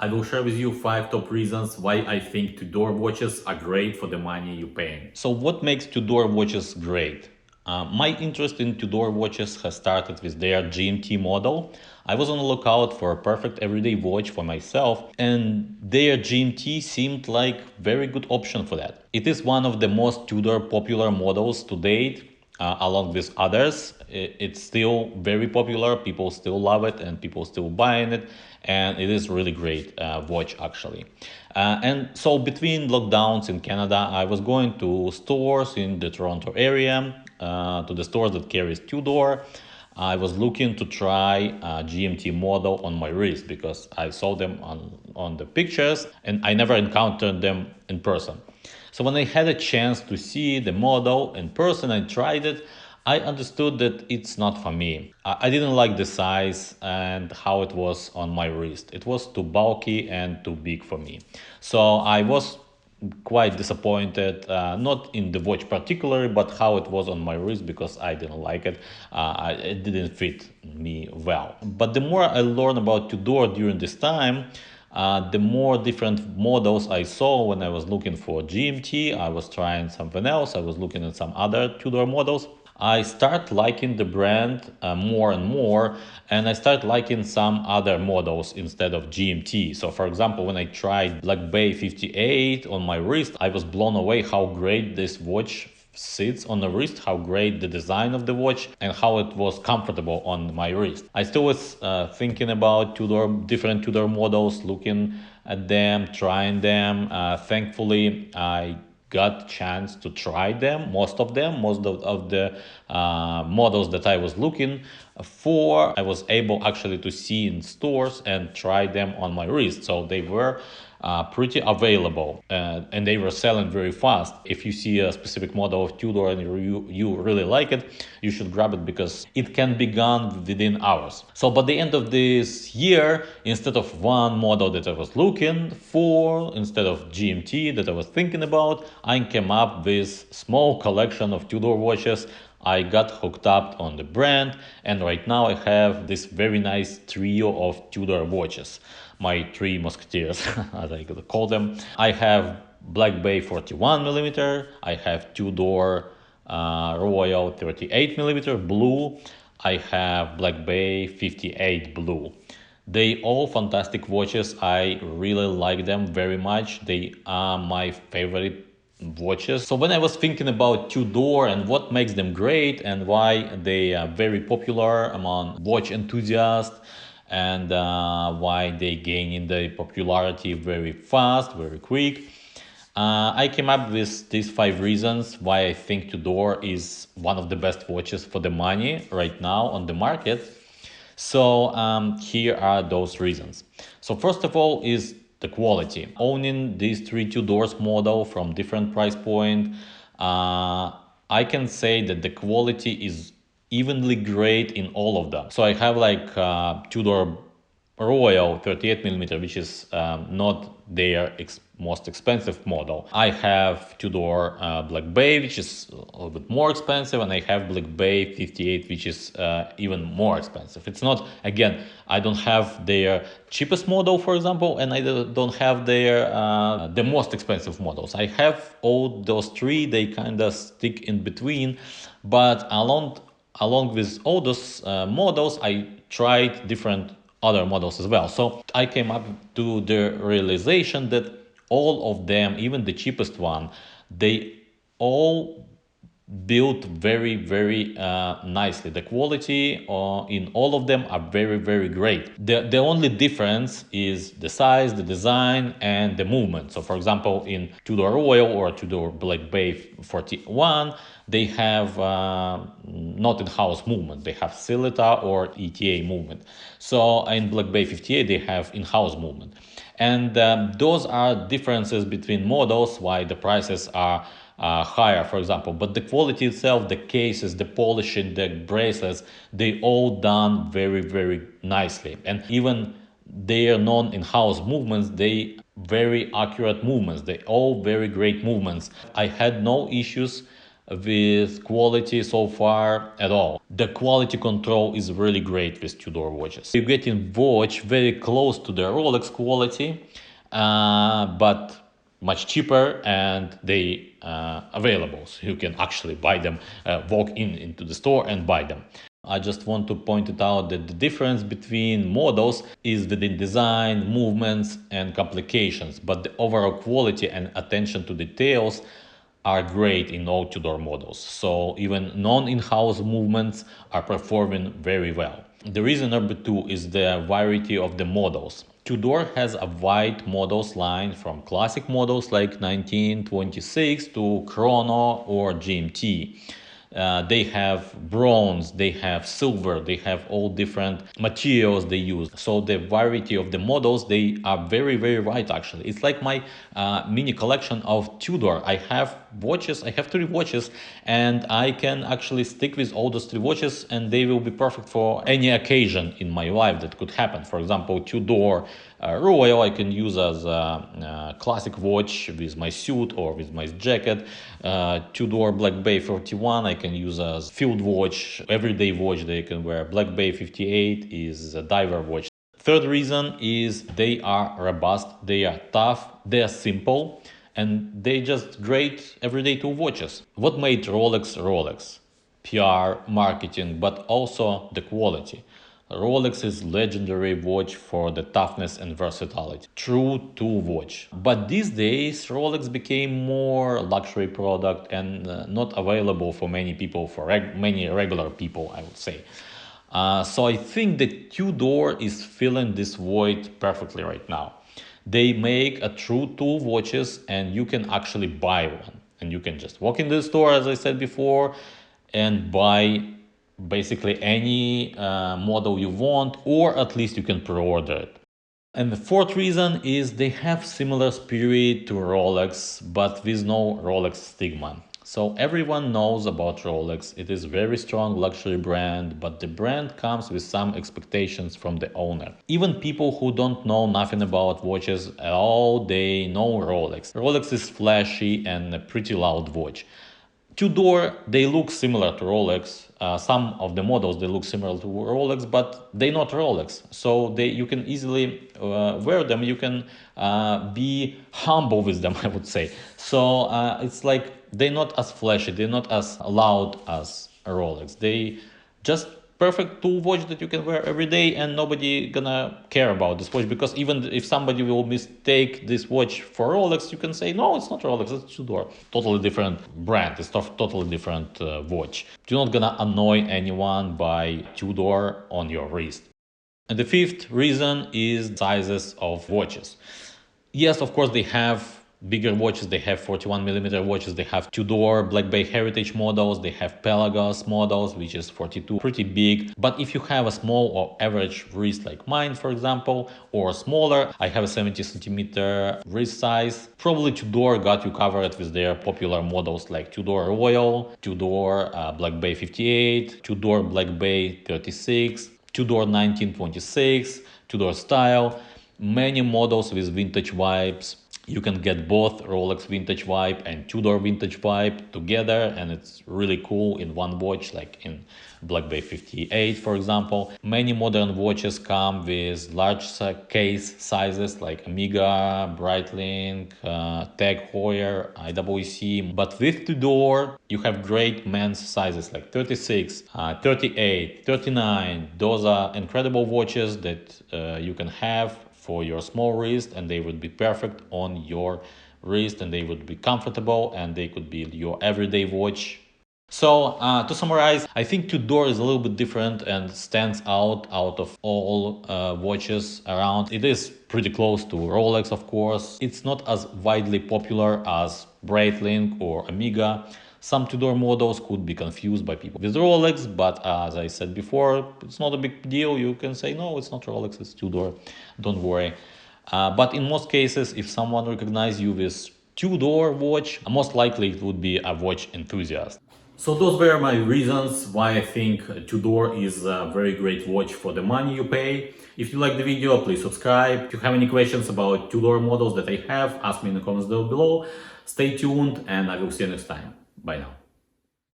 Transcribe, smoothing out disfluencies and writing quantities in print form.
I will share with you 5 top reasons why I think Tudor watches are great for the money you're paying. So what makes Tudor watches great? My interest in Tudor watches has started with their GMT model. I was on the lookout for a perfect everyday watch for myself, and their GMT seemed like very good option for that. It is one of the most Tudor popular models to date, along with others. It's still very popular. People still love it and people still buying it. And it is really great watch actually. And so between lockdowns in Canada, I was going to stores in the Toronto area, to the stores that carries Tudor. I was looking to try a GMT model on my wrist because I saw them on the pictures and I never encountered them in person. So when I had a chance to see the model in person and tried it, I understood that it's not for me. I didn't like the size and how it was on my wrist. It was too bulky and too big for me. So I was quite disappointed, not in the watch particularly, but how it was on my wrist because I didn't like it. It didn't fit me well. But the more I learned about Tudor during this time, the more different models I saw when I was looking for GMT. I was trying something else. I was looking at some other Tudor models. I start liking the brand more and more, and I start liking some other models instead of GMT. So for example, when I tried Black Bay 58 on my wrist, I was blown away how great this watch sits on the wrist, how great the design of the watch, and how it was comfortable on my wrist. I still was thinking about different Tudor models, looking at them, trying them. Thankfully, I got chance to try them, most of the models that I was looking for. I was able actually to see in stores and try them on my wrist. So they were pretty available, and they were selling very fast. If you see a specific model of Tudor and you really like it, you should grab it because it can be gone within hours. So by the end of this year, instead of one model that I was looking for, instead of GMT that I was thinking about, I came up with small collection of Tudor watches. I got hooked up on the brand, and right now I have this very nice trio of Tudor watches, my three musketeers, as I could call them. I have Black Bay 41mm, I have Tudor Royal 38mm blue, I have Black Bay 58 blue. They all fantastic watches. I really like them very much. They are my favorite watches. So when I was thinking about Tudor and what makes them great and why they are very popular among watch enthusiasts, and why they gain in the popularity very fast, very quick, I came up with these 5 reasons why I think Tudor is one of the best watches for the money right now on the market. So here are those reasons. So first of all is the quality. Owning these 3 Tudors model from different price point, I can say that the quality is evenly great in all of them. So I have like Tudor Royal 38mm, which is not their most expensive model. I have Tudor Black Bay, which is a little bit more expensive, and I have Black Bay 58, which is even more expensive. It's not, again, I don't have their cheapest model, for example, and I don't have their the most expensive models. I have all those 3, they kind of stick in between, but along with all those models, I tried different other models as well. So I came up to the realization that all of them, even the cheapest one, they all built very nicely. The quality in all of them are very great. The only difference is the size, the design, and the movement. So for example, in Tudor Royal or Tudor Black Bay 41, they have not in-house movement. They have Silita or ETA movement. So in Black Bay 58, they have in-house movement. And those are differences between models, why the prices are higher, for example. But the quality itself, the cases, the polishing, the bracelets, they all done very nicely. And even their non-in-house movements, they very accurate movements. They all very great movements. I had no issues with quality so far at all. The quality control is really great with Tudor watches. You're getting watch very close to the Rolex quality, but much cheaper, and they available, so you can actually buy them, walk into the store and buy them. I just want to point it out that the difference between models is within design, movements and complications, but the overall quality and attention to details are great in all Tudor models. So even non-in-house movements are performing very well. The reason number two is the variety of the models. Tudor has a wide models line from classic models like 1926 to Chrono or GMT. They have bronze, they have silver, they have all different materials they use. So the variety of the models, they are very, very wide actually. It's like my mini collection of Tudor. I have watches, I have 3 watches, and I can actually stick with all those 3 watches and they will be perfect for any occasion in my life that could happen. For example, Tudor Royal I can use as a classic watch with my suit or with my jacket. Tudor Black Bay 41 I can use as field watch, everyday watch they can wear. Black Bay 58 is a diver watch. Third reason is they are robust, they are tough, they are simple, and they just great everyday tool watches. What made Rolex Rolex? PR, marketing, but also the quality. Rolex is legendary watch for the toughness and versatility. True tool watch. But these days Rolex became more luxury product and not available for many people, for many regular people I would say. So I think that Tudor is filling this void perfectly right now. They make a true tool watches and you can actually buy one. And you can just walk in the store, as I said before, and buy basically any model you want, or at least you can pre-order it. And the fourth reason is they have similar spirit to Rolex, but with no Rolex stigma. So everyone knows about Rolex. It is a very strong luxury brand, but the brand comes with some expectations from the owner. Even people who don't know nothing about watches at all, they know Rolex. Rolex is flashy and a pretty loud watch. Tudor, they look similar to Rolex. Some of the models, they look similar to Rolex, but they're not Rolex. So you can easily wear them. You can be humble with them, I would say. So it's like they're not as flashy, they're not as loud as Rolex. They just perfect tool watch that you can wear every day, and nobody gonna care about this watch, because even if somebody will mistake this watch for Rolex, you can say no, it's not Rolex, it's Tudor. Totally different brand, it's totally different watch. You're not gonna annoy anyone by Tudor on your wrist. And the fifth reason is sizes of watches. Yes, of course they have bigger watches, they have 41mm watches, they have Tudor Black Bay heritage models, they have Pelagos models, which is 42, pretty big. But if you have a small or average wrist like mine, for example, or smaller, I have a 70cm wrist size, probably Tudor got you covered with their popular models like Tudor Royal, Tudor Black Bay 58, Tudor Black Bay 36, Tudor 1926, Tudor Style, many models with vintage vibes. You can get both Rolex vintage vibe and Tudor vintage vibe together, and it's really cool in one watch, like in Black Bay 58, for example. Many modern watches come with large case sizes like Amiga, Breitling, Tag Heuer, IWC. But with Tudor, you have great men's sizes like 36, 38, 39. Those are incredible watches that you can have for your small wrist, and they would be perfect on your wrist, and they would be comfortable, and they could be your everyday watch. So to summarize, I think Tudor is a little bit different and stands out of all watches around. It is pretty close to Rolex, of course. It's not as widely popular as Breitling or Amiga. Some Tudor models could be confused by people with Rolex, but as I said before, it's not a big deal. You can say, no, it's not Rolex, it's Tudor. Don't worry. But in most cases, if someone recognizes you with Tudor watch, most likely it would be a watch enthusiast. So those were my reasons why I think Tudor is a very great watch for the money you pay. If you like the video, please subscribe. If you have any questions about Tudor models that I have, ask me in the comments down below. Stay tuned, and I will see you next time. Bye now.